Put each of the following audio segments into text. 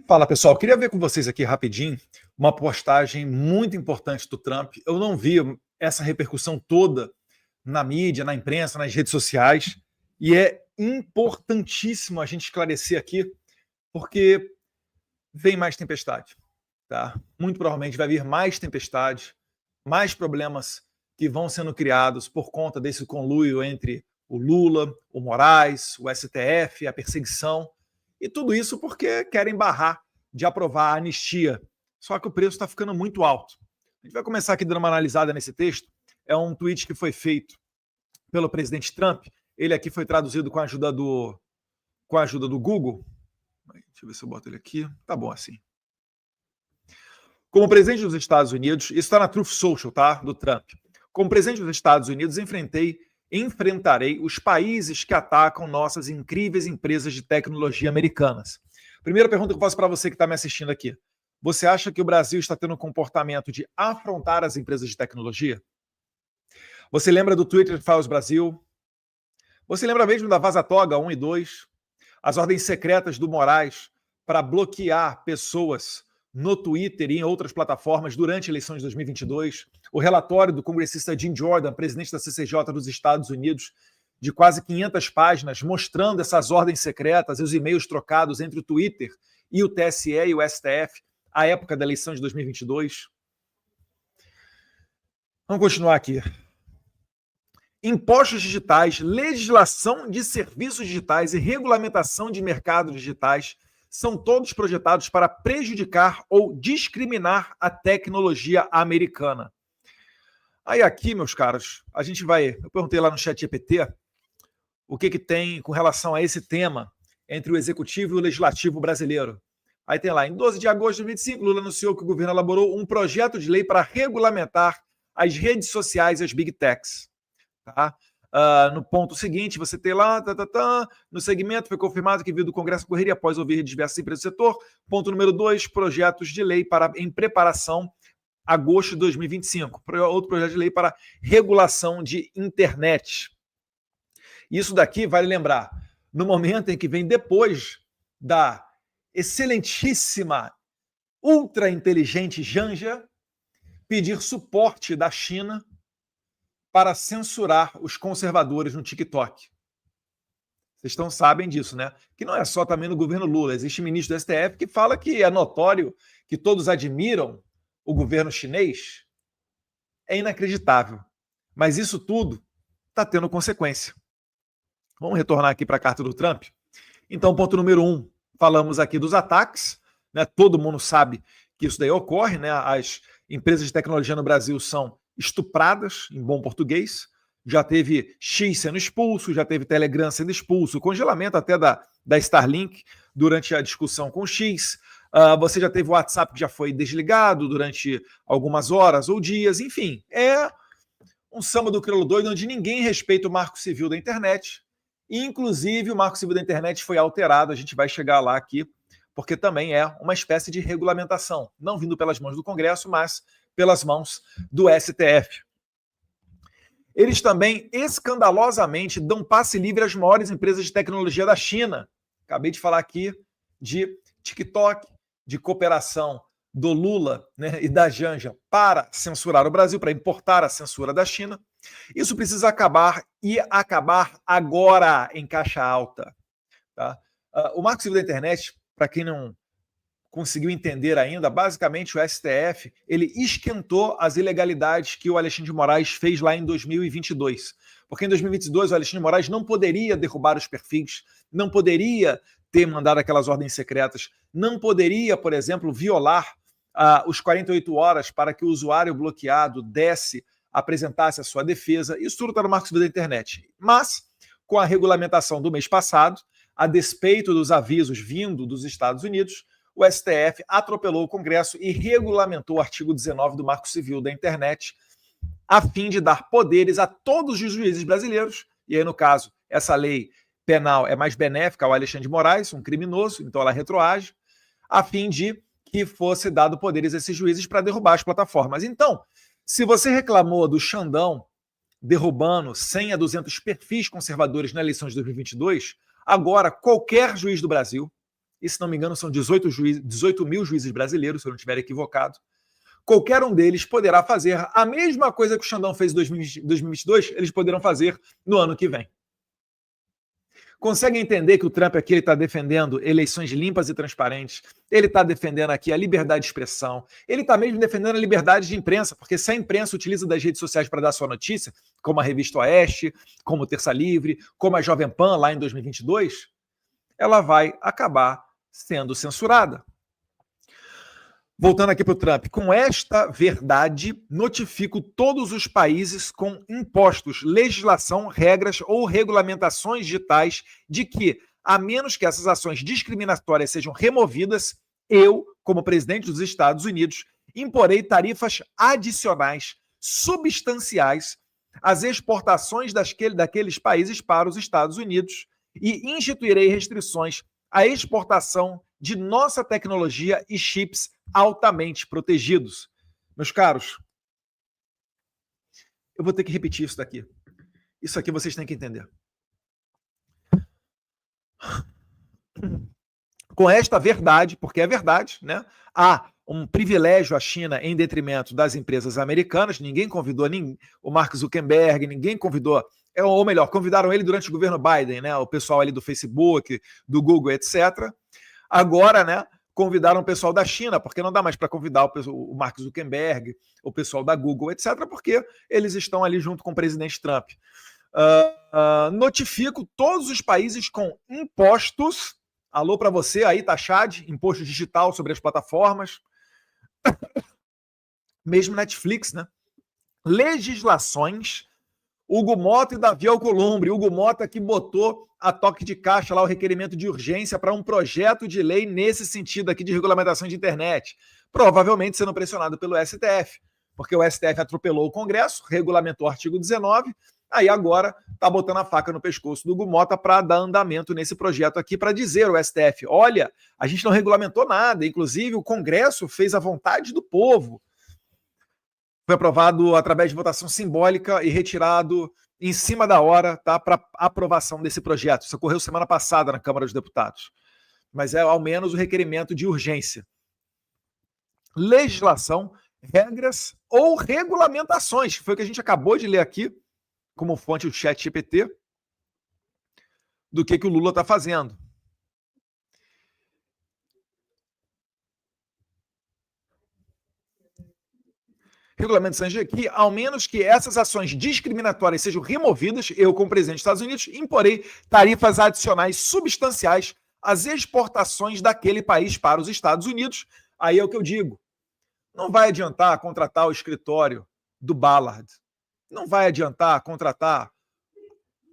Fala pessoal, queria ver com vocês aqui rapidinho uma postagem muito importante do Trump. Eu não vi essa repercussão toda na mídia, na imprensa, nas redes sociais, e é importantíssimo a gente esclarecer aqui, porque vem mais tempestade, tá? Muito provavelmente vai vir mais tempestade, mais problemas que vão sendo criados por conta desse conluio entre o Lula, o Moraes, o STF, a perseguição, e tudo isso porque querem barrar de aprovar a anistia. Só que o preço está ficando muito alto. A gente vai começar aqui dando uma analisada nesse texto. É um tweet que foi feito pelo presidente Trump. Ele aqui foi traduzido com a ajuda do Google. Deixa eu ver se eu boto ele aqui. Tá bom assim. Como presidente dos Estados Unidos, isso está na Truth Social, tá? Do Trump. Como presidente dos Estados Unidos, enfrentarei os países que atacam nossas incríveis empresas de tecnologia americanas. Primeira pergunta que eu faço para você que está me assistindo aqui. Você acha que o Brasil está tendo um comportamento de afrontar as empresas de tecnologia? Você lembra do Twitter Files Brasil? Você lembra mesmo da Vaza Toga 1 e 2? As ordens secretas do Moraes para bloquear pessoas no Twitter e em outras plataformas durante a eleição de 2022, o relatório do congressista Jim Jordan, presidente da CCJ dos Estados Unidos, de quase 500 páginas, mostrando essas ordens secretas e os e-mails trocados entre o Twitter e o TSE e o STF à época da eleição de 2022. Vamos continuar aqui. Impostos digitais, legislação de serviços digitais e regulamentação de mercados digitais são todos projetados para prejudicar ou discriminar a tecnologia americana. Aí aqui, meus caros, a gente vai... Eu perguntei lá no chat GPT o que tem com relação a esse tema entre o executivo e o legislativo brasileiro. Aí tem lá, em 12 de agosto de 2025, Lula anunciou que o governo elaborou um projeto de lei para regulamentar as redes sociais e as big techs. Tá? No ponto seguinte, você tem lá, no segmento foi confirmado que veio do Congresso correria após ouvir diversas empresas do setor. Ponto número 2, projetos de lei em preparação, agosto de 2025. Outro projeto de lei para regulação de internet. Isso daqui, vale lembrar, no momento em que vem depois da excelentíssima, ultra inteligente Janja pedir suporte da China para censurar os conservadores no TikTok. Vocês sabem disso, né? Que não é só também no governo Lula. Existe ministro do STF que fala que é notório que todos admiram o governo chinês. É inacreditável. Mas isso tudo está tendo consequência. Vamos retornar aqui para a carta do Trump. Então, ponto número 1, falamos aqui dos ataques. Né? Todo mundo sabe que isso daí ocorre. Né? As empresas de tecnologia no Brasil são estupradas, em bom português. Já teve X sendo expulso, já teve Telegram sendo expulso, congelamento até da Starlink durante a discussão com X. Você já teve o WhatsApp que já foi desligado durante algumas horas ou dias. Enfim, é um samba do crioulo doido onde ninguém respeita o marco civil da internet. Inclusive, o marco civil da internet foi alterado, a gente vai chegar lá aqui, porque também é uma espécie de regulamentação, não vindo pelas mãos do Congresso, mas pelas mãos do STF. Eles também escandalosamente dão passe livre às maiores empresas de tecnologia da China. Acabei de falar aqui de TikTok, de cooperação do Lula, né, e da Janja para censurar o Brasil, para importar a censura da China. Isso precisa acabar e acabar agora em caixa alta. Tá? O Marco Civil da Internet, para quem não conseguiu entender ainda, basicamente o STF ele esquentou as ilegalidades que o Alexandre de Moraes fez lá em 2022. Porque em 2022 o Alexandre de Moraes não poderia derrubar os perfis, não poderia ter mandado aquelas ordens secretas, não poderia, por exemplo, violar os 48 horas para que o usuário bloqueado apresentasse a sua defesa. Isso tudo está no Marco Civil da Internet. Mas, com a regulamentação do mês passado, a despeito dos avisos vindo dos Estados Unidos, o STF atropelou o Congresso e regulamentou o artigo 19 do Marco Civil da Internet, a fim de dar poderes a todos os juízes brasileiros, e aí, no caso, essa lei penal é mais benéfica ao Alexandre de Moraes, um criminoso, então ela retroage, a fim de que fosse dado poderes a esses juízes para derrubar as plataformas. Então, se você reclamou do Xandão derrubando 100 a 200 perfis conservadores na eleição de 2022, agora qualquer juiz do Brasil, e se não me engano são 18 mil juízes brasileiros, se eu não estiver equivocado. Qualquer um deles poderá fazer a mesma coisa que o Xandão fez em 2022, eles poderão fazer no ano que vem. Consegue entender que o Trump aqui está defendendo eleições limpas e transparentes, ele está defendendo aqui a liberdade de expressão, ele está mesmo defendendo a liberdade de imprensa, porque se a imprensa utiliza das redes sociais para dar sua notícia, como a Revista Oeste, como Terça Livre, como a Jovem Pan lá em 2022, ela vai acabar sendo censurada. Voltando aqui para o Trump, com esta verdade, notifico todos os países com impostos, legislação, regras ou regulamentações digitais de que, a menos que essas ações discriminatórias sejam removidas, eu, como presidente dos Estados Unidos, imporei tarifas adicionais, substanciais, às exportações daqueles países para os Estados Unidos e instituirei restrições à exportação de nossa tecnologia e chips altamente protegidos. Meus caros, eu vou ter que repetir isso daqui. Isso aqui vocês têm que entender. Com esta verdade, porque é verdade, né? Há um privilégio à China em detrimento das empresas americanas. Ninguém convidou o Mark Zuckerberg, ninguém convidou, ou melhor, convidaram ele durante o governo Biden, né? O pessoal ali do Facebook, do Google, etc. Agora, né? Convidaram o pessoal da China, porque não dá mais para convidar o Mark Zuckerberg, o pessoal da Google, etc., porque eles estão ali junto com o presidente Trump. Notifico todos os países com impostos. Alô para você aí, Taxad, imposto digital sobre as plataformas. Mesmo Netflix, né? Legislações. Hugo Mota e Davi Alcolumbre. Hugo Mota que botou a toque de caixa lá o requerimento de urgência para um projeto de lei nesse sentido aqui de regulamentação de internet. Provavelmente sendo pressionado pelo STF, porque o STF atropelou o Congresso, regulamentou o artigo 19, aí agora está botando a faca no pescoço do Hugo Mota para dar andamento nesse projeto aqui, para dizer ao STF, olha, a gente não regulamentou nada, inclusive o Congresso fez a vontade do povo. Foi aprovado através de votação simbólica e retirado em cima da hora, tá, para aprovação desse projeto. Isso ocorreu semana passada na Câmara dos Deputados. Mas é ao menos o requerimento de urgência. Legislação, regras ou regulamentações, que foi o que a gente acabou de ler aqui, como fonte do ChatGPT, do que o Lula está fazendo. Regulamentações que, ao menos que essas ações discriminatórias sejam removidas, eu, como presidente dos Estados Unidos, imporei tarifas adicionais substanciais às exportações daquele país para os Estados Unidos. Aí é o que eu digo. Não vai adiantar contratar o escritório do Ballard. Não vai adiantar contratar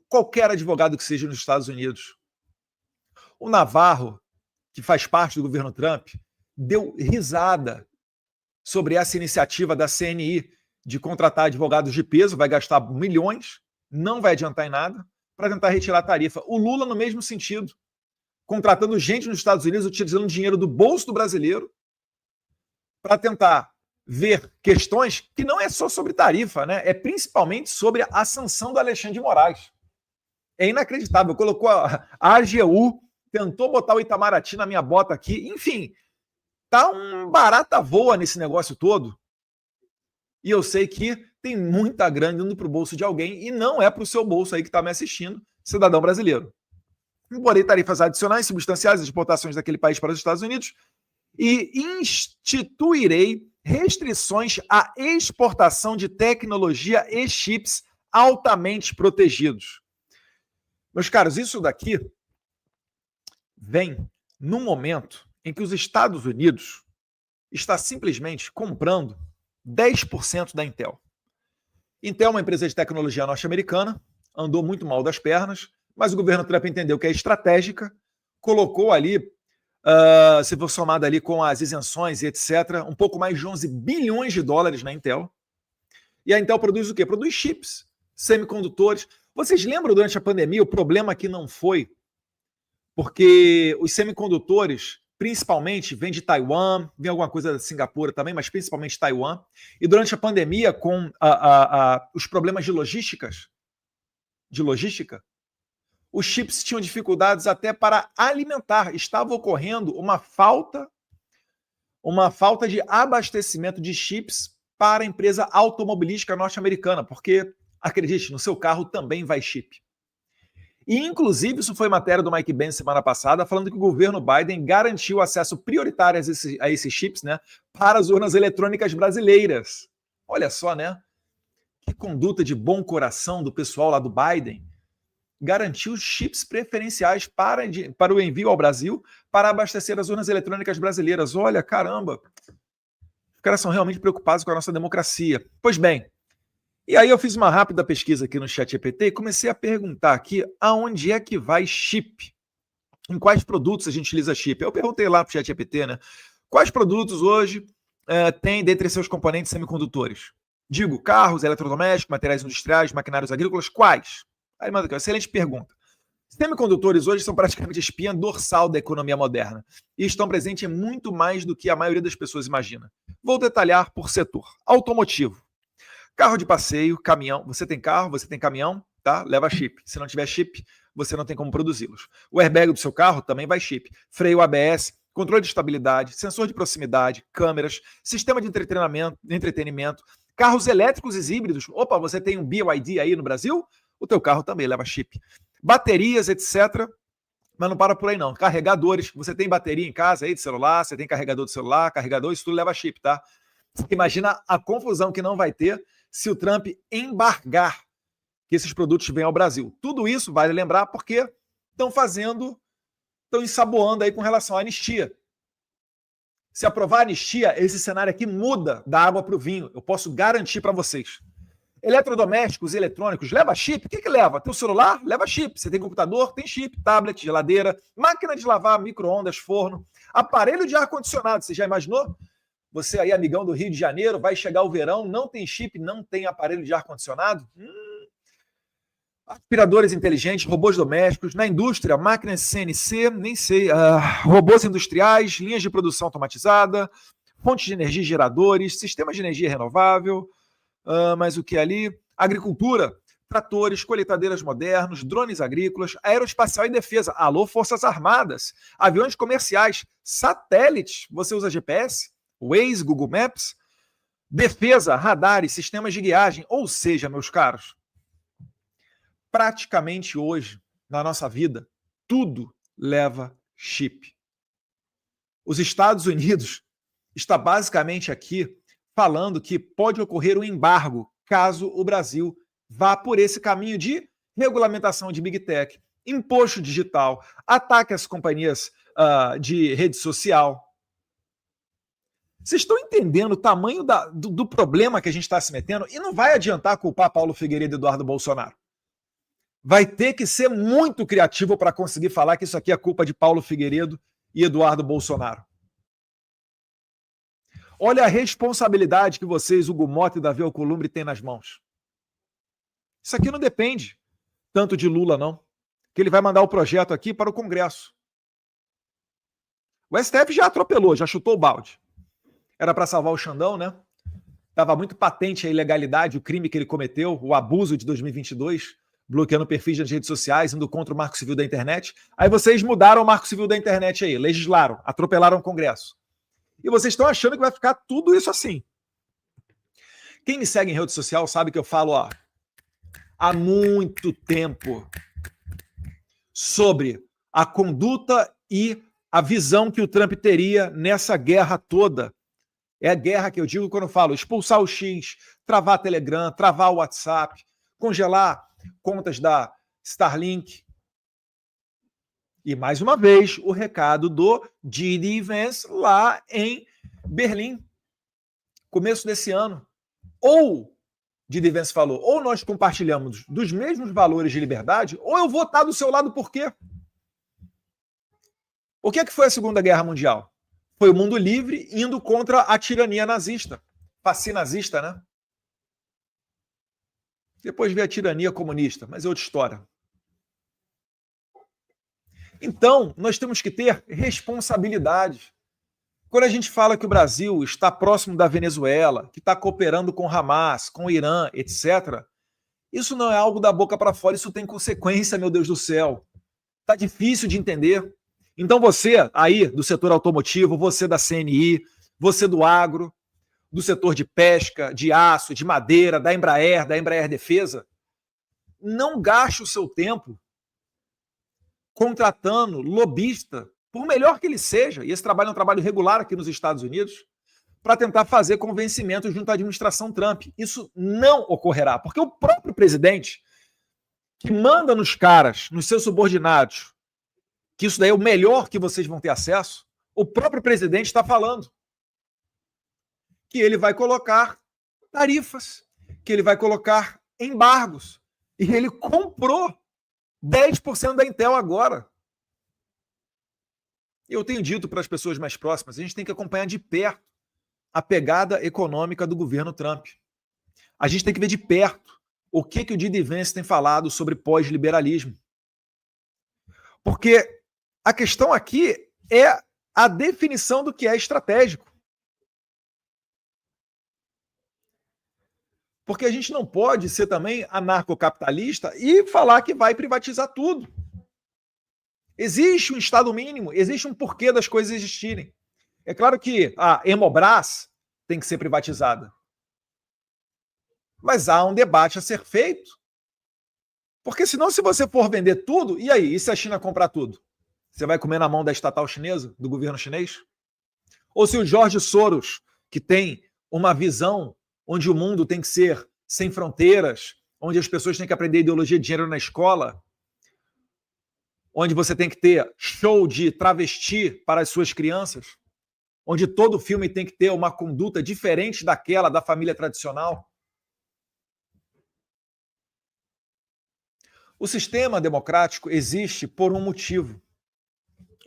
qualquer advogado que seja nos Estados Unidos. O Navarro, que faz parte do governo Trump, deu risada sobre essa iniciativa da CNI de contratar advogados de peso, vai gastar milhões, não vai adiantar em nada, para tentar retirar a tarifa. O Lula, no mesmo sentido, contratando gente nos Estados Unidos, utilizando dinheiro do bolso do brasileiro, para tentar ver questões que não é só sobre tarifa, né? É principalmente sobre a sanção do Alexandre de Moraes. É inacreditável. Colocou a AGU, tentou botar o Itamaraty na minha bota aqui, enfim, tá um barata voa nesse negócio todo. E eu sei que tem muita grana indo para o bolso de alguém e não é para o seu bolso aí que está me assistindo, cidadão brasileiro. Imporei tarifas adicionais substanciais às exportações daquele país para os Estados Unidos e instituirei restrições à exportação de tecnologia e chips altamente protegidos. Meus caros, isso daqui vem num momento em que os Estados Unidos está simplesmente comprando 10% da Intel. Intel é uma empresa de tecnologia norte-americana, andou muito mal das pernas, mas o governo Trump entendeu que é estratégica, colocou ali, se for somado ali com as isenções e etc., um pouco mais de 11 bilhões de dólares na Intel. E a Intel produz o quê? Produz chips, semicondutores. Vocês lembram durante a pandemia o problema que não foi porque os semicondutores principalmente vem de Taiwan, vem alguma coisa da Singapura também, mas principalmente Taiwan. E durante a pandemia, com os problemas de logística, os chips tinham dificuldades até para alimentar. Estava ocorrendo uma falta de abastecimento de chips para a empresa automobilística norte-americana, porque, acredite, no seu carro também vai chip. E, inclusive, isso foi matéria do Mike Pence semana passada, falando que o governo Biden garantiu acesso prioritário a esses chips, né, para as urnas eletrônicas brasileiras. Olha só, né? Que conduta de bom coração do pessoal lá do Biden. Garantiu chips preferenciais para o envio ao Brasil para abastecer as urnas eletrônicas brasileiras. Olha, caramba! Os caras são realmente preocupados com a nossa democracia. Pois bem, e aí eu fiz uma rápida pesquisa aqui no ChatGPT e comecei a perguntar aqui aonde é que vai chip? Em quais produtos a gente utiliza chip? Eu perguntei lá para o ChatGPT, né? Quais produtos hoje tem dentre seus componentes semicondutores? Digo, carros, eletrodomésticos, materiais industriais, maquinários agrícolas, quais? Aí manda aqui, excelente pergunta. Semicondutores hoje são praticamente a espinha dorsal da economia moderna e estão presentes em muito mais do que a maioria das pessoas imagina. Vou detalhar por setor. Automotivo. Carro de passeio, caminhão. Você tem carro, você tem caminhão, tá? Leva chip. Se não tiver chip, você não tem como produzi-los. O airbag do seu carro também vai chip. Freio ABS, controle de estabilidade, sensor de proximidade, câmeras, sistema de entretenimento, carros elétricos e híbridos. Opa, você tem um BYD aí no Brasil? O teu carro também leva chip. Baterias, etc. Mas não para por aí não. Carregadores. Você tem bateria em casa aí de celular, você tem carregador de celular, carregador, isso tudo leva chip, tá? Imagina a confusão que não vai ter se o Trump embargar que esses produtos venham ao Brasil. Tudo isso, vale lembrar, porque estão ensaboando aí com relação à anistia. Se aprovar a anistia, esse cenário aqui muda da água para o vinho. Eu posso garantir para vocês. Eletrodomésticos, eletrônicos, leva chip? O que leva? Teu celular? Leva chip. Você tem computador? Tem chip. Tablet, geladeira, máquina de lavar, micro-ondas, forno, aparelho de ar-condicionado. Você já imaginou? Você aí, amigão do Rio de Janeiro, vai chegar o verão, não tem chip, não tem aparelho de ar-condicionado? Aspiradores inteligentes, robôs domésticos, na indústria, máquinas CNC, nem sei, robôs industriais, linhas de produção automatizada, fontes de energia e geradores, sistemas de energia renovável, mas o que ali? Agricultura, tratores, colheitadeiras modernos, drones agrícolas, aeroespacial e defesa, alô, Forças Armadas, aviões comerciais, satélites, você usa GPS? Waze, Google Maps, defesa, radares, sistemas de guiagem, ou seja, meus caros, praticamente hoje, na nossa vida, tudo leva chip. Os Estados Unidos está basicamente aqui falando que pode ocorrer um embargo caso o Brasil vá por esse caminho de regulamentação de Big Tech, imposto digital, ataque às companhias de rede social. Vocês estão entendendo o tamanho do problema que a gente está se metendo? E não vai adiantar culpar Paulo Figueiredo e Eduardo Bolsonaro. Vai ter que ser muito criativo para conseguir falar que isso aqui é culpa de Paulo Figueiredo e Eduardo Bolsonaro. Olha a responsabilidade que vocês, Hugo Mota e Davi Alcolumbre, têm nas mãos. Isso aqui não depende tanto de Lula, não. Que ele vai mandar o projeto aqui para o Congresso. O STF já atropelou, já chutou o balde. Era para salvar o Xandão, né? Estava muito patente a ilegalidade, o crime que ele cometeu, o abuso de 2022, bloqueando perfis nas redes sociais, indo contra o Marco Civil da Internet. Aí vocês mudaram o Marco Civil da Internet aí, legislaram, atropelaram o Congresso. E vocês estão achando que vai ficar tudo isso assim. Quem me segue em rede social sabe que eu falo há muito tempo sobre a conduta e a visão que o Trump teria nessa guerra toda. É a guerra que eu digo quando eu falo expulsar o X, travar a Telegram, travar o WhatsApp, congelar contas da Starlink. E, mais uma vez, o recado do J.D. Vance lá em Berlim, começo desse ano. Ou, J.D. Vance falou, ou nós compartilhamos dos mesmos valores de liberdade, ou eu vou estar do seu lado por quê? O que é que foi a Segunda Guerra Mundial? Foi o mundo livre indo contra a tirania nazista, fascinazista, né? Depois veio a tirania comunista, mas é outra história. Então, nós temos que ter responsabilidade. Quando a gente fala que o Brasil está próximo da Venezuela, que está cooperando com o Hamas, com o Irã, etc., Isso não é algo da boca para fora, isso tem consequência, meu Deus do céu. Tá difícil de entender. Então você aí do setor automotivo, você da CNI, você do agro, do setor de pesca, de aço, de madeira, da Embraer Defesa, não gaste o seu tempo contratando lobista, por melhor que ele seja, e esse trabalho é um trabalho regular aqui nos Estados Unidos, para tentar fazer convencimento junto à administração Trump. Isso não ocorrerá, porque o próprio presidente, que manda nos caras, nos seus subordinados, que isso daí é o melhor que vocês vão ter acesso, o próprio presidente está falando que ele vai colocar tarifas, que ele vai colocar embargos. E ele comprou 10% da Intel agora. Eu tenho dito para as pessoas mais próximas, a gente tem que acompanhar de perto a pegada econômica do governo Trump. A gente tem que ver de perto o que o J.D. Vance tem falado sobre pós-liberalismo. Porque a questão aqui é a definição do que é estratégico. Porque a gente não pode ser também anarcocapitalista e falar que vai privatizar tudo. Existe um Estado mínimo, existe um porquê das coisas existirem. É claro que a Hemobras tem que ser privatizada. Mas há um debate a ser feito. Porque senão, se você for vender tudo, e aí? E se a China comprar tudo? Você vai comer na mão da estatal chinesa, do governo chinês? Ou se o George Soros, que tem uma visão onde o mundo tem que ser sem fronteiras, onde as pessoas têm que aprender ideologia de gênero na escola, onde você tem que ter show de travesti para as suas crianças, onde todo filme tem que ter uma conduta diferente daquela da família tradicional. O sistema democrático existe por um motivo.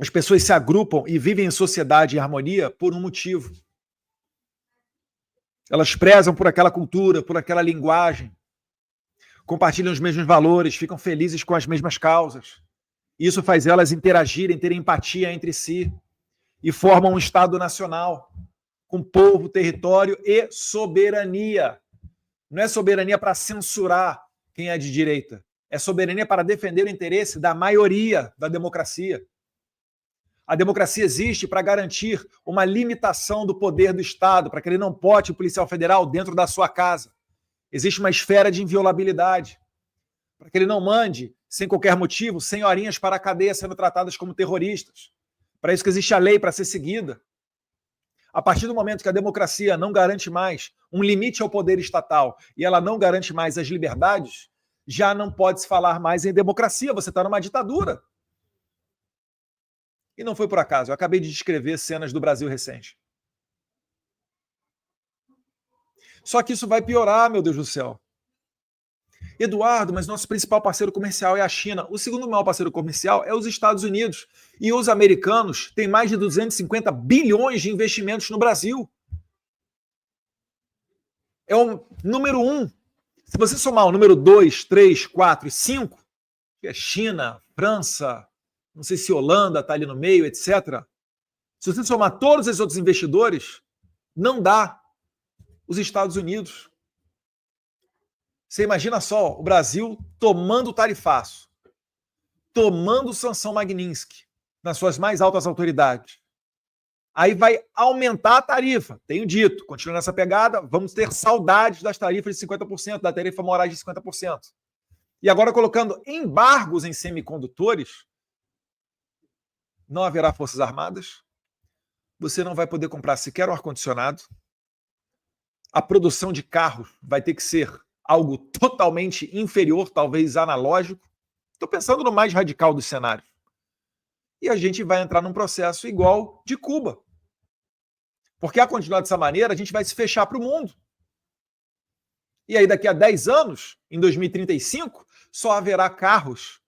As pessoas se agrupam e vivem em sociedade e harmonia por um motivo. Elas prezam por aquela cultura, por aquela linguagem, compartilham os mesmos valores, ficam felizes com as mesmas causas. Isso faz elas interagirem, terem empatia entre si e formam um Estado nacional com povo, território e soberania. Não é soberania para censurar quem é de direita, é soberania para defender o interesse da maioria da democracia. A democracia existe para garantir uma limitação do poder do Estado, para que ele não pote o policial federal dentro da sua casa. Existe uma esfera de inviolabilidade, para que ele não mande, sem qualquer motivo, senhorinhas para a cadeia sendo tratadas como terroristas. Para isso que existe a lei para ser seguida. A partir do momento que a democracia não garante mais um limite ao poder estatal e ela não garante mais as liberdades, já não pode se falar mais em democracia, você está numa ditadura. E não foi por acaso, eu acabei de descrever cenas do Brasil recente. Só que isso vai piorar, meu Deus do céu. Eduardo, mas nosso principal parceiro comercial é a China. O segundo maior parceiro comercial é os Estados Unidos. E os americanos têm mais de 250 bilhões de investimentos no Brasil. É o número 1. Se você somar o número 2, 3, 4 e 5, que é China, França, não sei se Holanda está ali no meio, etc. Se você somar todos esses outros investidores, não dá os Estados Unidos. Você imagina só o Brasil tomando tarifaço, tomando sanção Magnitsky nas suas mais altas autoridades. Aí vai aumentar a tarifa. Tenho dito, continuando nessa pegada, vamos ter saudades das tarifas de 50%, da tarifa morais de 50%. E agora colocando embargos em semicondutores, não haverá forças armadas, você não vai poder comprar sequer um ar-condicionado, a produção de carros vai ter que ser algo totalmente inferior, talvez analógico. Estou pensando no mais radical dos cenários. E a gente vai entrar num processo igual de Cuba. Porque a continuar dessa maneira, a gente vai se fechar para o mundo. E aí daqui a 10 anos, em 2035, só haverá carros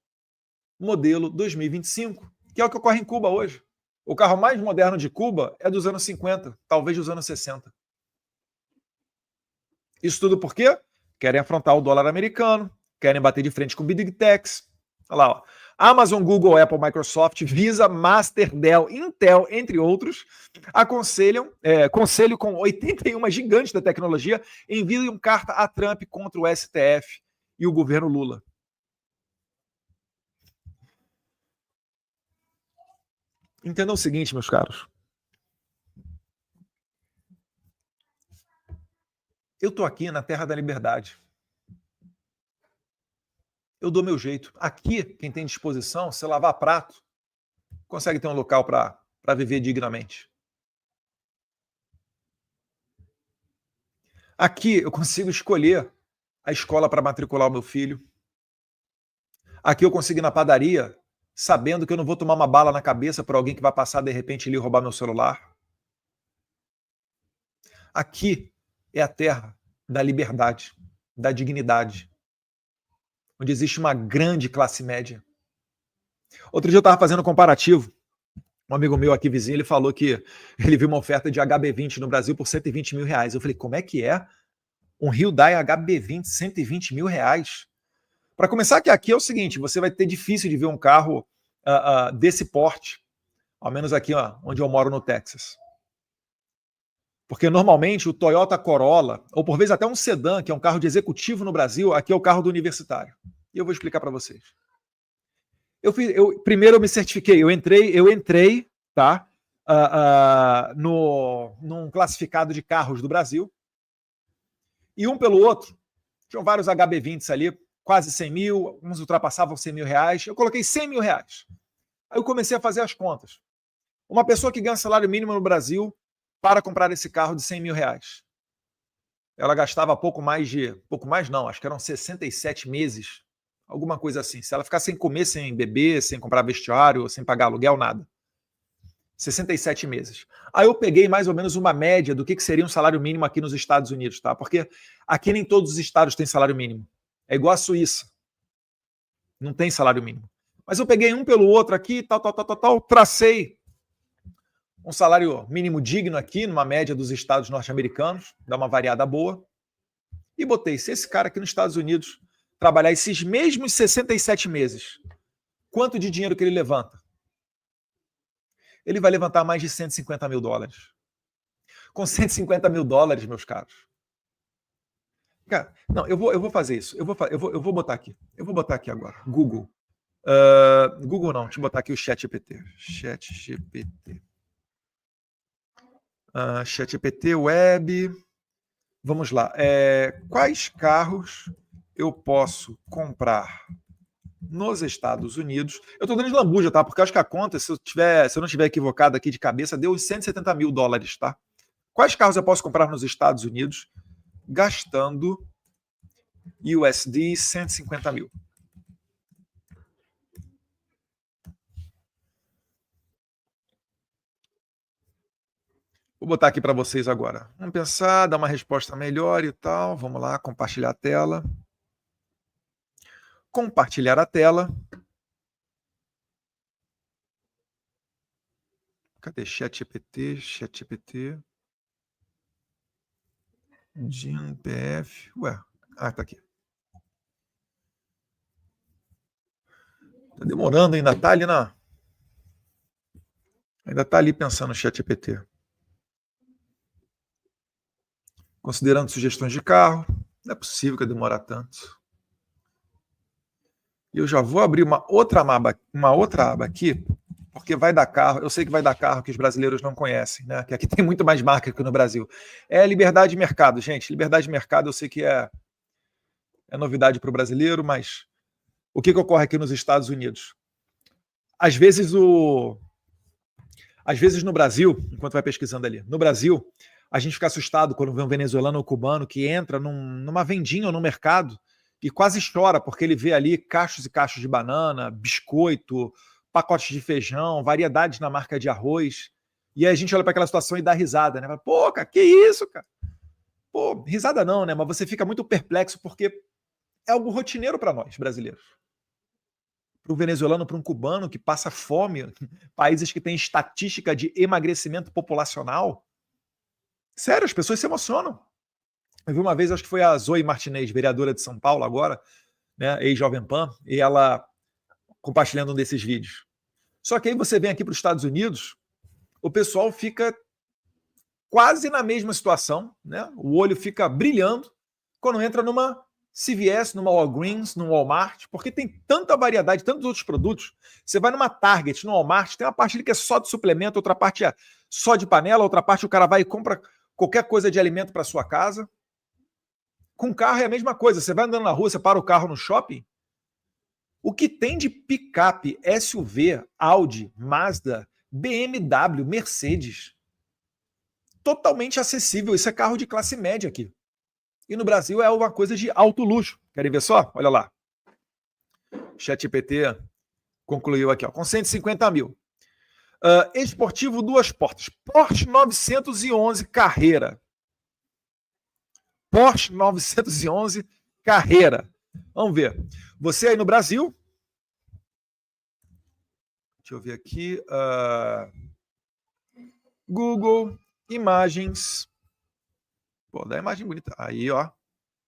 modelo 2025, que é o que ocorre em Cuba hoje. O carro mais moderno de Cuba é dos anos 50, talvez dos anos 60. Isso tudo por quê? Querem afrontar o dólar americano, querem bater de frente com o Big Techs. Olha lá, ó. Amazon, Google, Apple, Microsoft, Visa, Master, Dell, Intel, entre outros, conselho com 81 gigantes da tecnologia enviam carta a Trump contra o STF e o governo Lula. Entendam o seguinte, meus caros. Eu estou aqui na terra da liberdade. Eu dou meu jeito. Aqui, quem tem disposição, se lavar prato, consegue ter um local para viver dignamente. Aqui eu consigo escolher a escola para matricular o meu filho. Aqui eu consigo ir na padaria sabendo que eu não vou tomar uma bala na cabeça por alguém que vai passar de repente ali e roubar meu celular. Aqui é a terra da liberdade, da dignidade, onde existe uma grande classe média. Outro dia eu estava fazendo um comparativo. Um amigo meu aqui vizinho, ele falou que ele viu uma oferta de HB20 no Brasil por 120 mil reais. Eu falei, como é que é? Um Hyundai HB20, 120 mil reais? Para começar, que aqui é o seguinte, você vai ter difícil de ver um carro desse porte, ao menos aqui onde eu moro no Texas. Porque normalmente o Toyota Corolla, ou por vezes até um sedã, que é um carro de executivo no Brasil, aqui é o carro do universitário. E eu vou explicar para vocês. Primeiro eu me certifiquei, eu entrei, tá? Num classificado de carros do Brasil. E um pelo outro, tinham vários HB20s ali, quase 100 mil, uns ultrapassavam 100 mil reais. Eu coloquei 100 mil reais. Aí eu comecei a fazer as contas. Uma pessoa que ganha salário mínimo no Brasil para comprar esse carro de 100 mil reais. Ela gastava pouco mais não, acho que eram 67 meses, alguma coisa assim. Se ela ficar sem comer, sem beber, sem comprar vestuário, sem pagar aluguel, nada. 67 meses. Aí eu peguei mais ou menos uma média do que seria um salário mínimo aqui nos Estados Unidos, tá? Porque aqui nem todos os estados têm salário mínimo. É igual a Suíça. Não tem salário mínimo. Mas eu peguei um pelo outro aqui, tal, tracei um salário mínimo digno aqui, numa média dos estados norte-americanos, dá uma variada boa, e botei, se esse cara aqui nos Estados Unidos trabalhar esses mesmos 67 meses, quanto de dinheiro que ele levanta? Ele vai levantar mais de 150 mil dólares. Com 150 mil dólares, meus caros. Cara, não, eu vou fazer isso. Eu vou botar aqui. Eu vou botar aqui agora. Google. Google não, deixa eu botar aqui o ChatGPT. ChatGPT. ChatGPT, web. Vamos lá. Quais carros eu posso comprar nos Estados Unidos? Eu estou dando de lambuja, tá? Porque eu acho que a conta, se eu não estiver equivocado aqui de cabeça, deu 170 mil dólares, tá? Quais carros eu posso comprar nos Estados Unidos gastando USD 150 mil? Vou botar aqui para vocês agora. Vamos pensar, dar uma resposta melhor e tal. Vamos lá, compartilhar a tela. Compartilhar a tela. Cadê? ChatGPT. Jim PF. Ué, tá aqui. Tá demorando ainda, tá ali Ainda tá ali pensando no ChatGPT. Considerando sugestões de carro. Não é possível que demore tanto. E eu já vou abrir uma outra aba aqui, porque vai dar carro. Eu sei que vai dar carro que os brasileiros não conhecem, né? Que aqui tem muito mais marca que no Brasil. É liberdade de mercado, gente. Liberdade de mercado eu sei que é novidade para o brasileiro, mas o que ocorre aqui nos Estados Unidos? Às vezes no Brasil, enquanto vai pesquisando ali, no Brasil, a gente fica assustado quando vê um venezuelano ou cubano que entra numa vendinha ou no mercado e quase chora porque ele vê ali cachos e cachos de banana, biscoito, pacotes de feijão, variedades na marca de arroz. E aí a gente olha para aquela situação e dá risada, né? Pô, cara, que isso, cara? Pô, risada não, né? Mas você fica muito perplexo porque é algo rotineiro para nós, brasileiros. Para um venezuelano, para um cubano que passa fome, países que têm estatística de emagrecimento populacional. Sério, as pessoas se emocionam. Eu vi uma vez, acho que foi a Zoe Martinez, vereadora de São Paulo agora, né, ex-Jovem Pan, e ela compartilhando um desses vídeos. Só que aí você vem aqui para os Estados Unidos, o pessoal fica quase na mesma situação, né? O olho fica brilhando quando entra numa CVS, no Walgreens, no Walmart, porque tem tanta variedade, tantos outros produtos. Você vai numa Target, no Walmart, tem uma parte ali que é só de suplemento, outra parte é só de panela, outra parte o cara vai e compra qualquer coisa de alimento para sua casa. Com carro é a mesma coisa. Você vai andando na rua, você para o carro no shopping. O que tem de picape, SUV, Audi, Mazda, BMW, Mercedes, totalmente acessível. Isso é carro de classe média aqui. E no Brasil é uma coisa de alto luxo. Querem ver só? Olha lá. ChatGPT concluiu aqui, ó, com 150 mil. Esportivo duas portas. Porsche 911 Carreira. Porsche 911 Carreira. Vamos ver. Você aí no Brasil. Deixa eu ver aqui. Google Imagens. Pô, dá imagem bonita. Aí, ó.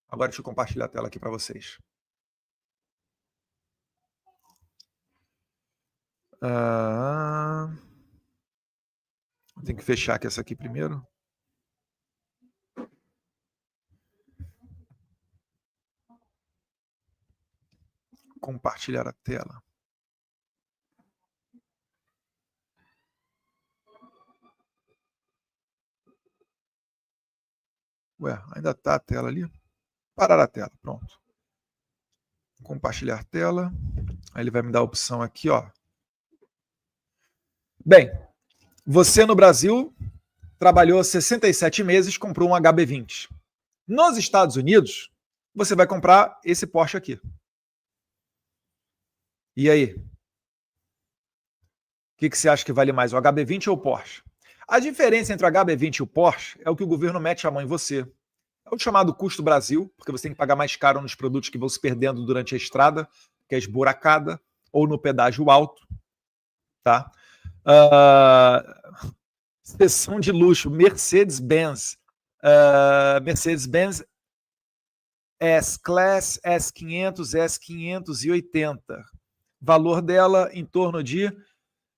Agora deixa eu compartilhar a tela aqui para vocês. Tem que fechar aqui essa aqui primeiro. Compartilhar a tela. Ué, ainda tá a tela ali? Parar a tela, pronto. Compartilhar tela. Aí ele vai me dar a opção aqui, ó. Bem, você no Brasil trabalhou 67 meses, comprou um HB20. Nos Estados Unidos, você vai comprar esse Porsche aqui. E aí? O que você acha que vale mais, o HB20 ou o Porsche? A diferença entre o HB20 e o Porsche é o que o governo mete a mão em você. É o chamado custo Brasil, porque você tem que pagar mais caro nos produtos que vão se perdendo durante a estrada, que é esburacada, ou no pedágio alto. Tá? Seção de luxo, Mercedes-Benz. Mercedes-Benz S-Class, S500, S580. Valor dela em torno de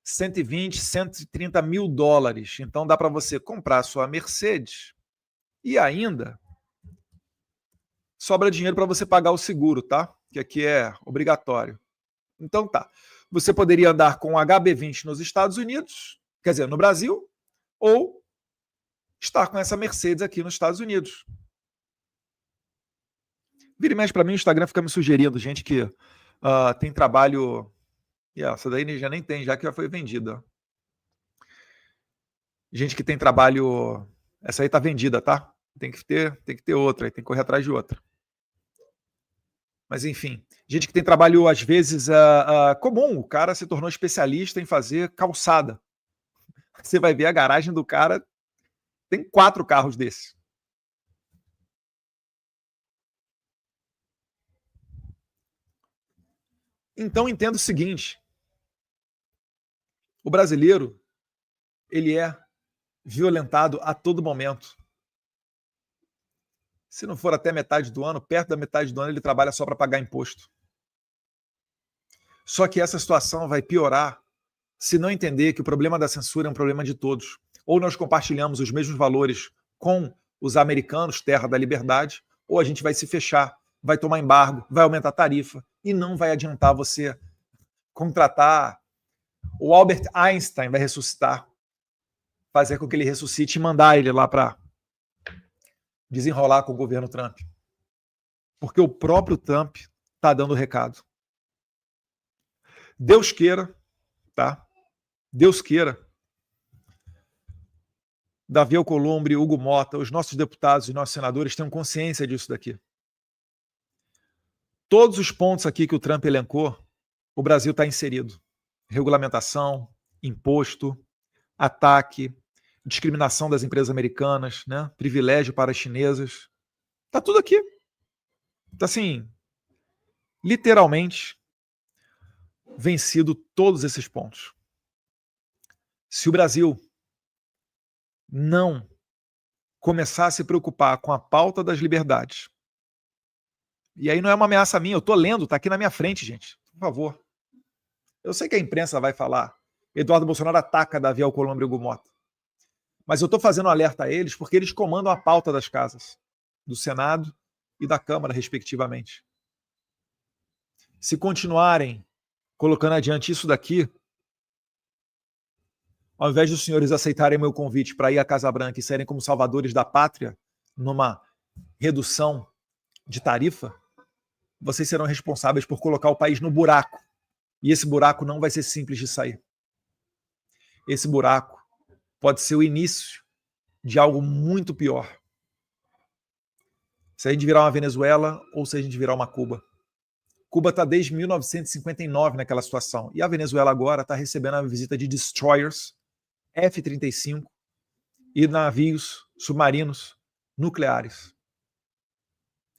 120, 130 mil dólares. Então dá para você comprar a sua Mercedes e ainda sobra dinheiro para você pagar o seguro, tá? Que aqui é obrigatório. Então tá. Você poderia andar com o HB20 nos Estados Unidos, quer dizer, no Brasil, ou estar com essa Mercedes aqui nos Estados Unidos. Vira e mexe para mim, o Instagram fica me sugerindo gente que tem trabalho. E essa daí já nem tem, já que já foi vendida. Gente que tem trabalho. Essa aí tá vendida, tá? Tem que ter outra, tem que correr atrás de outra. Mas enfim, gente que tem trabalho, às vezes, comum. O cara se tornou especialista em fazer calçada. Você vai ver a garagem do cara, tem 4 carros desses. Então entenda o seguinte: o brasileiro, ele é violentado a todo momento. Se não for até metade do ano, perto da metade do ano, ele trabalha só para pagar imposto. Só que essa situação vai piorar se não entender que o problema da censura é um problema de todos. Ou nós compartilhamos os mesmos valores com os americanos, terra da liberdade, ou a gente vai se fechar, vai tomar embargo, vai aumentar a tarifa e não vai adiantar você contratar. O Albert Einstein vai ressuscitar, fazer com que ele ressuscite e mandar ele lá para desenrolar com o governo Trump. Porque o próprio Trump está dando o recado. Deus queira, tá? Deus queira. Davi Alcolumbre, Hugo Mota, os nossos deputados e nossos senadores tenham consciência disso daqui. Todos os pontos aqui que o Trump elencou, o Brasil está inserido. Regulamentação, imposto, ataque, discriminação das empresas americanas, né? Privilégio para as chinesas. Está tudo aqui. Está assim, literalmente vencido todos esses pontos. Se o Brasil não começar a se preocupar com a pauta das liberdades, e aí não é uma ameaça minha, eu estou lendo, está aqui na minha frente, gente, por favor. Eu sei que a imprensa vai falar, Eduardo Bolsonaro ataca Davi Alcolumbre e Hugo Mota, mas eu estou fazendo um alerta a eles porque eles comandam a pauta das casas, do Senado e da Câmara, respectivamente. Se continuarem colocando adiante isso daqui, ao invés dos senhores aceitarem meu convite para ir à Casa Branca e serem como salvadores da pátria numa redução de tarifa, vocês serão responsáveis por colocar o país no buraco. E esse buraco não vai ser simples de sair. Esse buraco pode ser o início de algo muito pior. Se a gente virar uma Venezuela ou se a gente virar uma Cuba. Cuba está desde 1959 naquela situação. E a Venezuela agora está recebendo a visita de destroyers, F-35 e navios submarinos nucleares.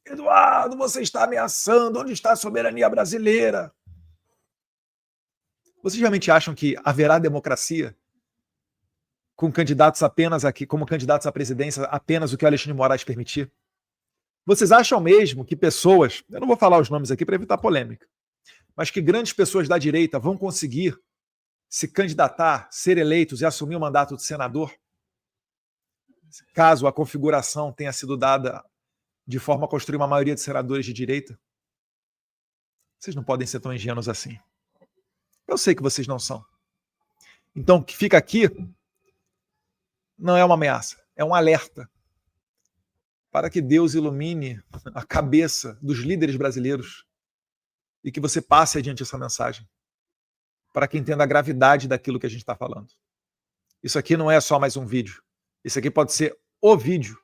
Eduardo, você está ameaçando. Onde está a soberania brasileira? Vocês realmente acham que haverá democracia com candidatos apenas aqui, como candidatos à presidência, apenas o que o Alexandre de Moraes permitir? Vocês acham mesmo que pessoas, eu não vou falar os nomes aqui para evitar polêmica, mas que grandes pessoas da direita vão conseguir se candidatar, ser eleitos e assumir o mandato de senador, caso a configuração tenha sido dada de forma a construir uma maioria de senadores de direita? Vocês não podem ser tão ingênuos assim. Eu sei que vocês não são. Então, o que fica aqui não é uma ameaça, é um alerta para que Deus ilumine a cabeça dos líderes brasileiros e que você passe adiante essa mensagem, para que entenda a gravidade daquilo que a gente está falando. Isso aqui não é só mais um vídeo. Isso aqui pode ser o vídeo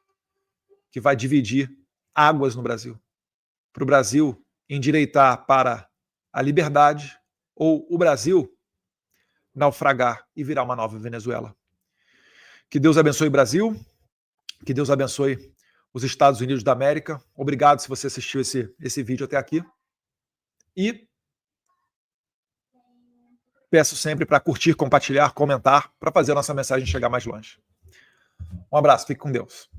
que vai dividir águas no Brasil. Para o Brasil endireitar para a liberdade ou o Brasil naufragar e virar uma nova Venezuela. Que Deus abençoe o Brasil, que Deus abençoe os Estados Unidos da América. Obrigado se você assistiu esse vídeo até aqui. E peço sempre para curtir, compartilhar, comentar, para fazer a nossa mensagem chegar mais longe. Um abraço, fique com Deus.